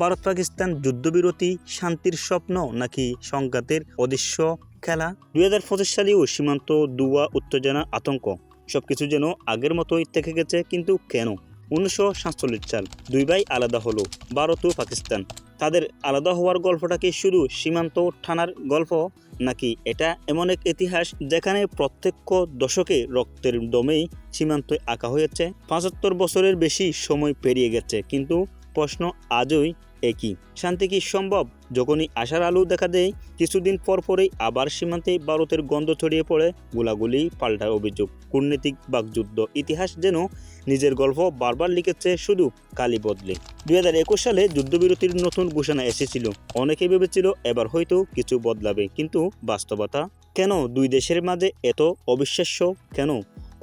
ভারত পাকিস্তান যুদ্ধবিরতি শান্তির স্বপ্ন নাকি সংঘাতের অদৃশ্য খেলা? 2025 সালেও সীমান্ত দুয়া উত্তেজনা আতঙ্ক সবকিছু যেন আগের মতোই থেকে গেছে। কিন্তু কেন? 1947 সাল দুই ভাই আলাদা হলো, ভারত ও পাকিস্তান। তাদের আলাদা হওয়ার গল্পটা কি শুধু সীমান্ত টানার গল্প, নাকি এটা এমন এক ইতিহাস যেখানে প্রত্যেক দশকে রক্তের দমেই সীমান্তে আঁকা হয়েছে? 75 বছরের বেশি সময় পেরিয়ে গেছে, কিন্তু প্রশ্ন আজই একই। শান্তি কি সম্ভব? যখনই আশার আলো দেখা দেয়, কিছুদিন পরই আবার সীমান্তে ভারতের গন্ধ ছড়িয়ে পড়ে, গোলাগুলি, পাল্টা অভিযোগ, কূটনীতিক বাকযুদ্ধ। ইতিহাস যেন নিজের গল্প বারবার লিখেছে, শুধু কালি বদলে। 2021 সালে যুদ্ধবিরতির নতুন ঘোষণা এসেছিল। অনেকে ভেবেছিল এবার হয়তো কিছু বদলাবে, কিন্তু বাস্তবতা কেন দুই দেশের মাঝে এত অবিশ্বাস্য? কেন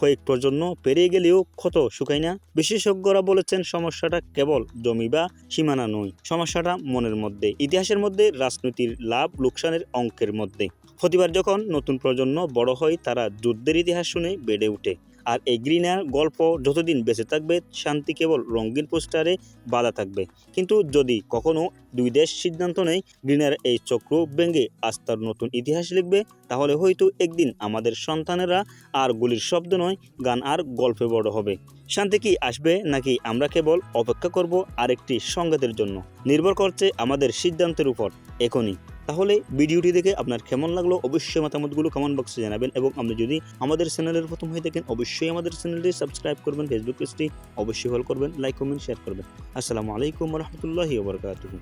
কয়েক প্রজন্ম পেরিয়ে গেলেও ক্ষত শুকায় না? বিশেষজ্ঞরা বলেছেন সমস্যাটা কেবল জমি বা সীমানা নয়, সমস্যাটা মনের মধ্যে, ইতিহাসের মধ্যে, রাজনীতির লাভ লোকসানের অঙ্কের মধ্যে। প্রতিবার যখন নতুন প্রজন্ম বড় হয়, তারা যুদ্ধের ইতিহাস শুনে বেড়ে ওঠে। আর এই ঘৃণার গল্প যতদিন বেঁচে থাকবে, শান্তি কেবল রঙিন পোস্টারে বাধা থাকবে। কিন্তু যদি কখনো দুই দেশ সিদ্ধান্ত নেয় ঘৃণার এই চক্র ভেঙে আস্থার নতুন ইতিহাস লিখবে, তাহলে হয়তো একদিন আমাদের সন্তানেরা আর গুলির শব্দ নয়, গান আর গল্পে বড় হবে। শান্তি কি আসবে, নাকি আমরা কেবল অপেক্ষা করব আরেকটি সংঘাতের জন্য? নির্ভর করছে আমাদের সিদ্ধান্তের উপর এখনই। তাহলে ভিডিওটি দেখে আপনার কেমন লাগলো অবশ্যই মতামতগুলো কমেন্ট বক্সে জানাবেন, এবং আপনি যদি আমাদের চ্যানেলের প্রথম হয়ে থাকেন অবশ্যই আমাদের চ্যানেলটি সাবস্ক্রাইব করবেন, ফেসবুক পেজটি অবশ্যই ফলো করবেন, লাইক কমেন্ট শেয়ার করবেন। আসসালামু আলাইকুম রহমতুল্লাহি ওয়া বারাকাতুহু।